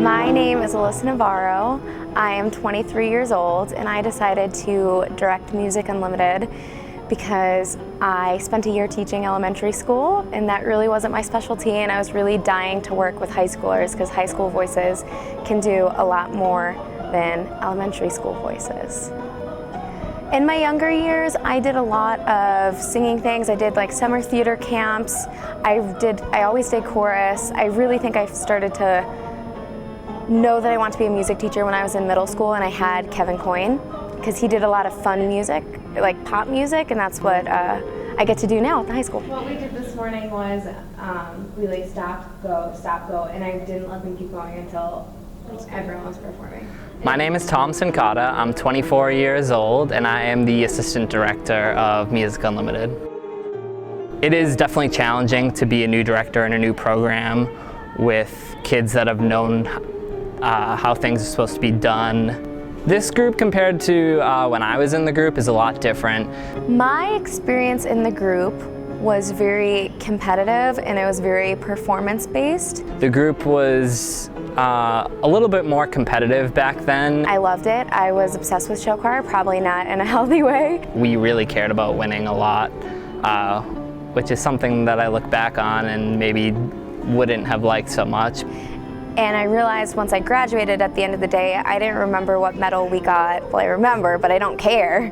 My name is Alyssa Navarro. I am 23 years old and I decided to direct Music Unlimited because I spent a year teaching elementary school and that really wasn't my specialty, and I was really dying to work with high schoolers because high school voices can do a lot more than elementary school voices. In my younger years, I did a lot of singing things. I did like summer theater camps. I always did chorus. I really think I started to know that I want to be a music teacher when I was in middle school, and I had Kevin Coyne because he did a lot of fun music, like pop music, and that's what I get to do now at the high school. What we did this morning was we like stop, go, and I didn't let them keep going until everyone was performing. My name is Tom Sincata. I'm 24 years old and I am the Assistant Director of Music Unlimited. It is definitely challenging to be a new director in a new program with kids that have known how things are supposed to be done. This group compared to when I was in the group is a lot different. My experience in the group was very competitive and it was very performance-based. The group was a little bit more competitive back then. I loved it. I was obsessed with show choir, probably not in a healthy way. We really cared about winning a lot, which is something that I look back on and maybe wouldn't have liked so much. And I realized once I graduated at the end of the day, I didn't remember what medal we got. Well, I remember, but I don't care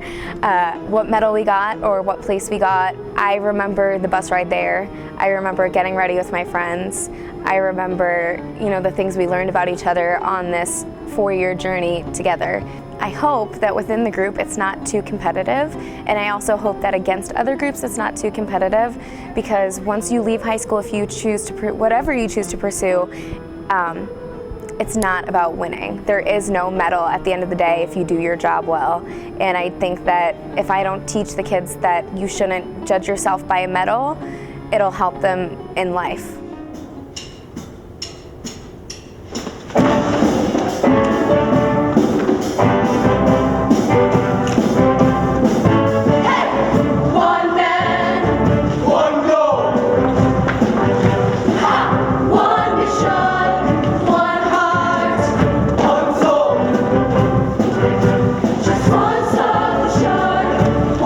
what medal we got or what place we got. I remember the bus ride there. I remember getting ready with my friends. I remember, the things we learned about each other on this 4-year journey together. I hope that within the group it's not too competitive, and I also hope that against other groups it's not too competitive, because once you leave high school, if you choose to whatever you choose to pursue, it's not about winning. There is no medal at the end of the day if you do your job well. And I think that if I don't teach the kids that you shouldn't judge yourself by a medal, it'll help them in life.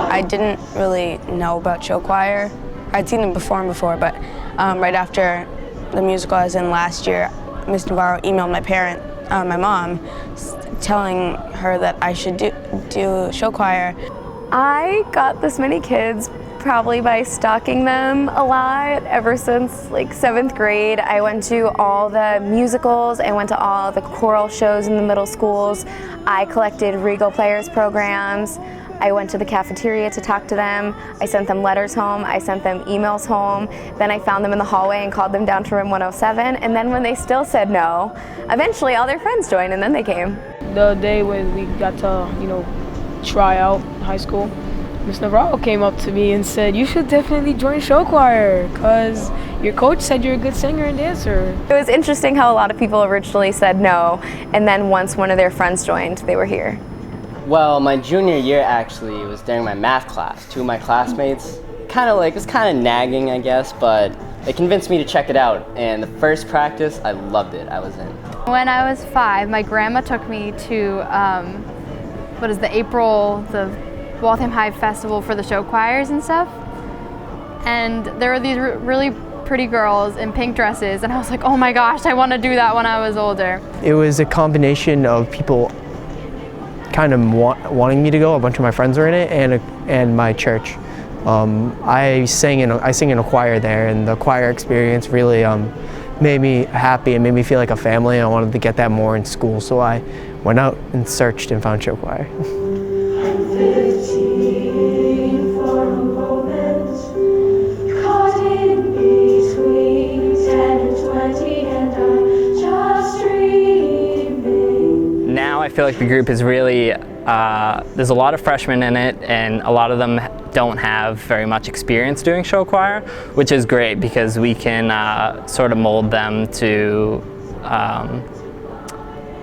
I didn't really know about show choir. I'd seen them perform before, but right after the musical I was in last year, Ms. Navarro emailed my mom, telling her that I should do show choir. I got this many kids probably by stalking them a lot ever since like 7th grade. I went to all the musicals, I went to all the choral shows in the middle schools. I collected Regal Players programs. I went to the cafeteria to talk to them. I sent them letters home. I sent them emails home. Then I found them in the hallway and called them down to room 107. And then when they still said no, eventually all their friends joined and then they came. The day when we got to, try out high school, Ms. Navarro came up to me and said, "You should definitely join show choir because your coach said you're a good singer and dancer." It was interesting how a lot of people originally said no, and then once one of their friends joined, they were here. Well, my junior year actually was during my math class. 2 of my classmates, it was kind of nagging, I guess, but they convinced me to check it out. And the first practice, I loved it. I was in. When I was 5, my grandma took me to, the Waltham High Festival for the show choirs and stuff. And there were these really pretty girls in pink dresses, and I was like, oh my gosh, I want to do that when I was older. It was a combination of people kind of wanting me to go. A bunch of my friends were in it, and my church. I sing in a choir there, and the choir experience really made me happy and made me feel like a family. I wanted to get that more in school, so I went out and searched and found show choir. Now I feel like the group is really, there's a lot of freshmen in it, and a lot of them don't have very much experience doing show choir, which is great because we can sort of mold them to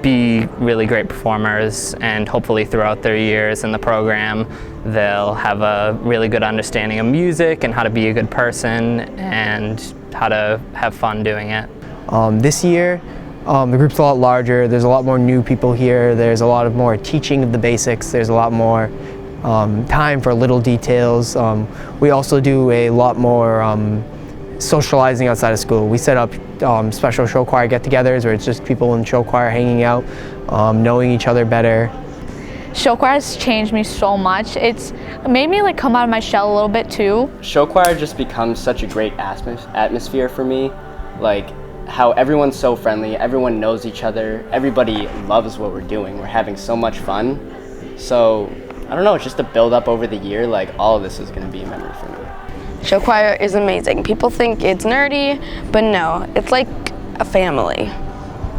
be really great performers, and hopefully throughout their years in the program they'll have a really good understanding of music and how to be a good person and how to have fun doing it. This year The group's a lot larger. There's a lot more new people here. There's a lot of more teaching of the basics. There's a lot more time for little details. We also do a lot more socializing outside of school. We set up special show choir get-togethers where it's just people in show choir hanging out, knowing each other better. Show choir has changed me so much. It's made me like come out of my shell a little bit too. Show choir just becomes such a great atmosphere for me. Like how everyone's so friendly, everyone knows each other, everybody loves what we're doing. We're having so much fun. So I don't know, it's just a build up over the year. Like all of this is going to be a memory for me. Show choir is amazing. People think it's nerdy, but no, it's like a family.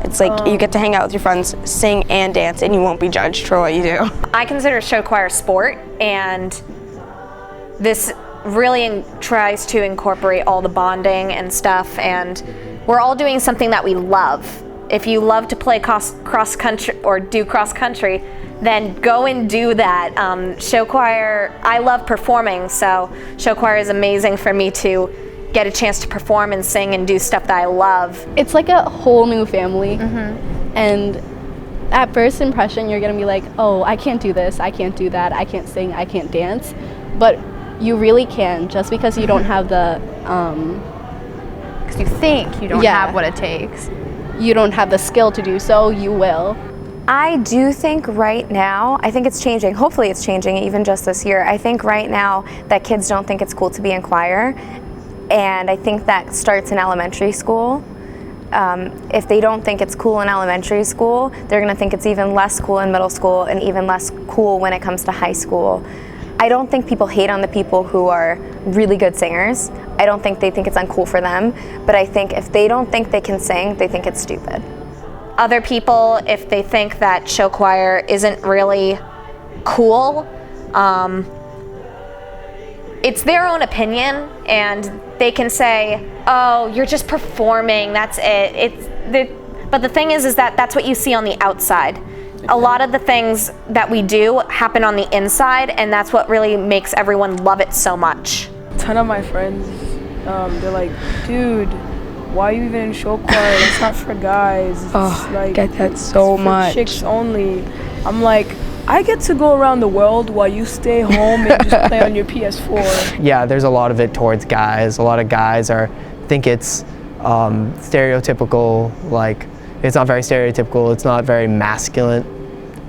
It's like you get to hang out with your friends, sing and dance, and you won't be judged for what you do. I consider show choir sport, and this really tries to incorporate all the bonding and stuff, and we're all doing something that we love. If you love to play cross country or do cross country, then go and do that. Show choir, I love performing, so show choir is amazing for me to get a chance to perform and sing and do stuff that I love. It's like a whole new family, and at first impression you're gonna be like, oh, I can't do this, I can't do that, I can't sing, I can't dance, but you really can, just because you don't have the Because you think you don't have what it takes. You don't have the skill to do so, you will. I do think right now, I think it's changing. Hopefully it's changing even just this year. I think right now that kids don't think it's cool to be in choir, and I think that starts in elementary school. If they don't think it's cool in elementary school, they're gonna think it's even less cool in middle school and even less cool when it comes to high school. I don't think people hate on the people who are really good singers. I don't think they think it's uncool for them, but I think if they don't think they can sing, they think it's stupid. Other people, if they think that show choir isn't really cool, it's their own opinion, and they can say, oh, you're just performing, that's it. But the thing is that that's what you see on the outside. A lot of the things that we do happen on the inside, and that's what really makes everyone love it so much. A ton of my friends, they're like, dude, why are you even in show choir? It's not for guys. It's I get that so for much. chicks only. I'm like, I get to go around the world while you stay home and just play on your PS4. Yeah, there's a lot of it towards guys. A lot of guys think it's stereotypical, like it's not very stereotypical, it's not very masculine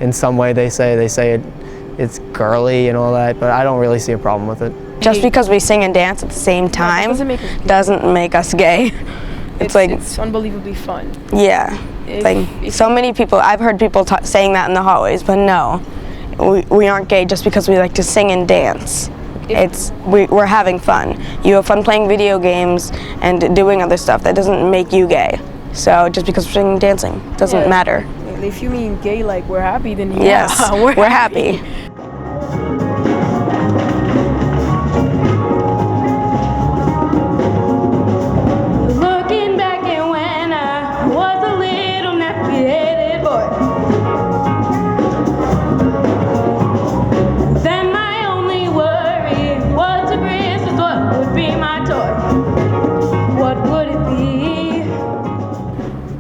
in some way. They say it's girly and all that, but I don't really see a problem with it. Just because we sing and dance at the same time doesn't make us gay. It's unbelievably fun. Yeah. So many people, I've heard people saying that in the hallways, but no, we aren't gay just because we like to sing and dance. We're having fun. You have fun playing video games and doing other stuff. That doesn't make you gay. So just because we're singing and dancing doesn't matter. If you mean gay like we're happy, then yes, we're happy.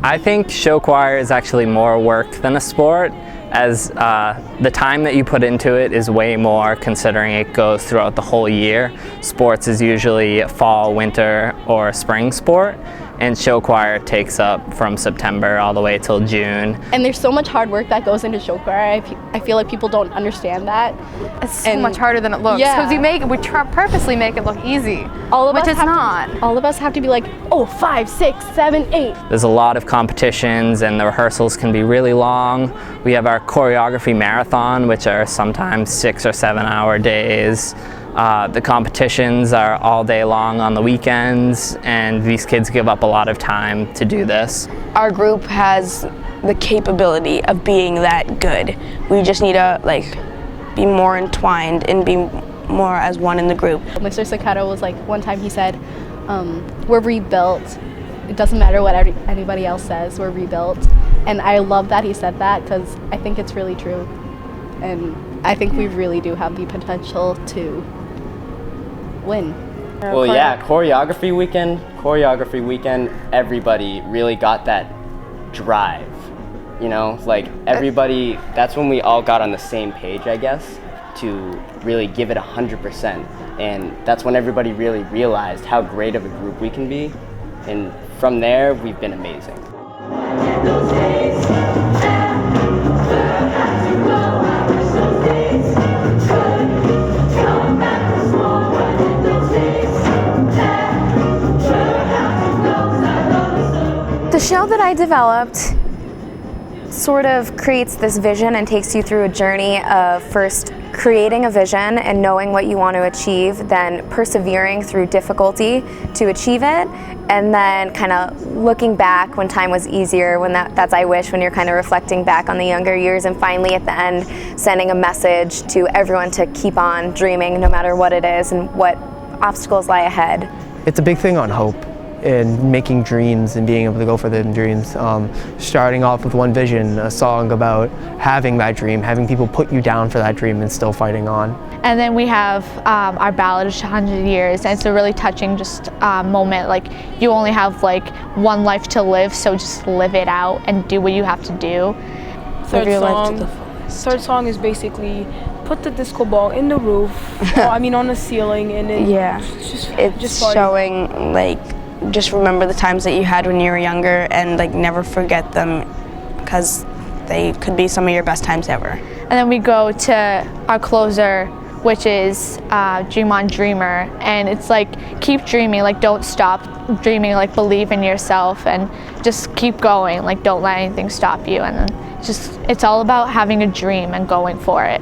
I think show choir is actually more work than a sport, as the time that you put into it is way more, considering it goes throughout the whole year. Sports is usually fall, winter, or spring sport, and show choir takes up from September all the way till June. And there's so much hard work that goes into show choir. I feel like people don't understand that. It's so much harder than it looks. Yeah. Because we purposely make it look easy, which it's not. All of us have to be like, oh, 5, 6, 7, 8. There's a lot of competitions, and the rehearsals can be really long. We have our choreography marathon, which are sometimes 6 or 7 hour days. The competitions are all day long on the weekends, and these kids give up a lot of time to do this. Our group has the capability of being that good. We just need to be more entwined and be more as one in the group. Mr. Sakata was like, one time he said, we're rebuilt. It doesn't matter what anybody else says, we're rebuilt. And I love that he said that, because I think it's really true. And I think we really do have the potential to win. Well, yeah, choreography weekend, everybody really got that drive, you know, like everybody, that's when we all got on the same page, I guess, to really give it 100%. And that's when everybody really realized how great of a group we can be. And from there, we've been amazing. The show that I developed sort of creates this vision and takes you through a journey of first creating a vision and knowing what you want to achieve, then persevering through difficulty to achieve it, and then kind of looking back when time was easier, when that's I wish, when you're kind of reflecting back on the younger years, and finally at the end sending a message to everyone to keep on dreaming no matter what it is and what obstacles lie ahead. It's a big thing on hope and making dreams and being able to go for the dreams. Starting off with one vision, a song about having that dream, having people put you down for that dream and still fighting on. And then we have our ballad of 100 years, and it's a really touching just moment. Like, you only have like one life to live, so just live it out and do what you have to do. Third song is basically put the disco ball in the roof, on the ceiling, and then it's showing like, just remember the times that you had when you were younger and like never forget them, because they could be some of your best times ever. And then we go to our closer, which is Dream On Dreamer, and it's like, keep dreaming, like don't stop dreaming, like believe in yourself and just keep going, like don't let anything stop you. And then just, it's all about having a dream and going for it.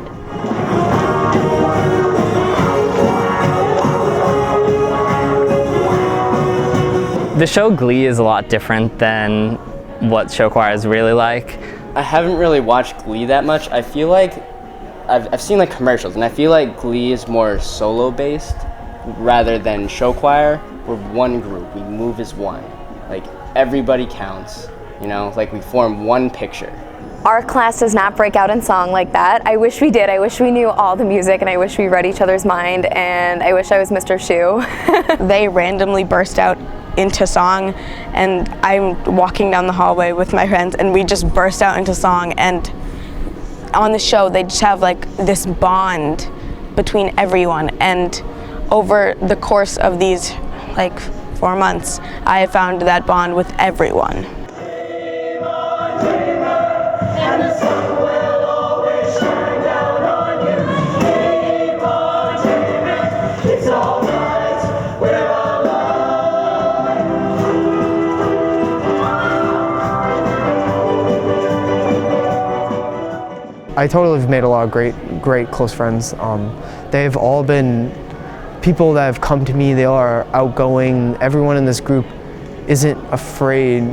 The show Glee is a lot different than what show choir is really like. I haven't really watched Glee that much. I feel like I've seen like commercials, and I feel like Glee is more solo based rather than show choir. We're one group, we move as one. Like everybody counts, you know, like we form one picture. Our class does not break out in song like that. I wish we did. I wish we knew all the music, and I wish we read each other's mind, and I wish I was Mr. Shoe. They randomly burst out into song, and I'm walking down the hallway with my friends and we just burst out into song, and on the show they just have like this bond between everyone, and over the course of these like 4 months I have found that bond with everyone. I totally have made a lot of great close friends. They've all been people that have come to me. They are outgoing. Everyone in this group isn't afraid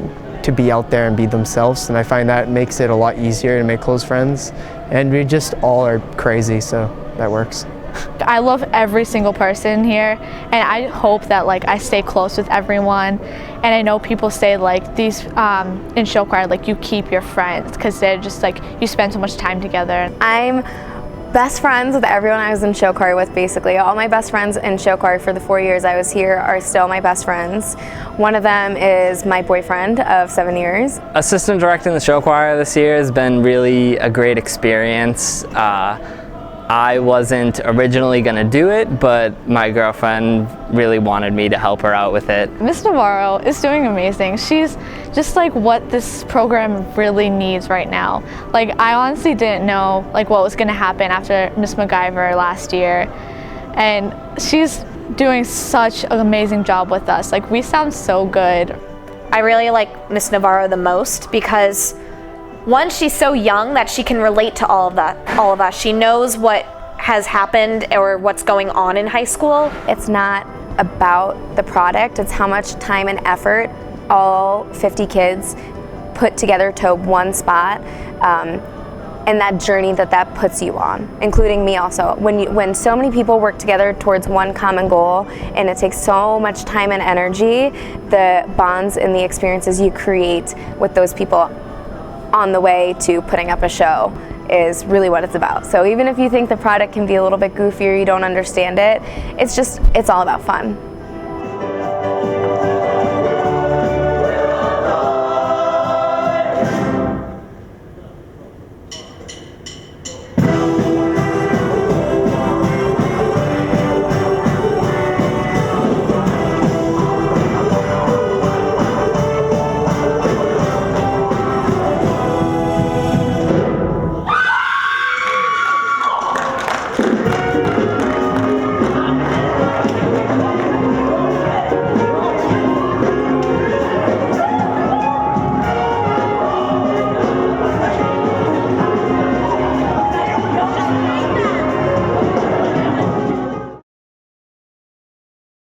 to be out there and be themselves, and I find that makes it a lot easier to make close friends. And we just all are crazy, so that works. I love every single person here, and I hope that like I stay close with everyone. And I know people say like these in show choir, like you keep your friends because they're just like, you spend so much time together. I'm best friends with everyone I was in show choir with, basically. All my best friends in show choir for the 4 years I was here are still my best friends. One of them is my boyfriend of 7 years. Assistant directing the show choir this year has been really a great experience. I wasn't originally going to do it, but my girlfriend really wanted me to help her out with it. Miss Navarro is doing amazing. She's just like what this program really needs right now. Like, I honestly didn't know like what was going to happen after Miss MacGyver last year, and she's doing such an amazing job with us. Like, we sound so good. I really like Miss Navarro the most because, one, she's so young that she can relate to all of us. She knows what has happened or what's going on in high school. It's not about the product, it's how much time and effort all 50 kids put together to one spot, and that journey that puts you on, including me also. When so many people work together towards one common goal, and it takes so much time and energy, the bonds and the experiences you create with those people on the way to putting up a show is really what it's about. So even if you think the product can be a little bit goofier, you don't understand it, it's all about fun.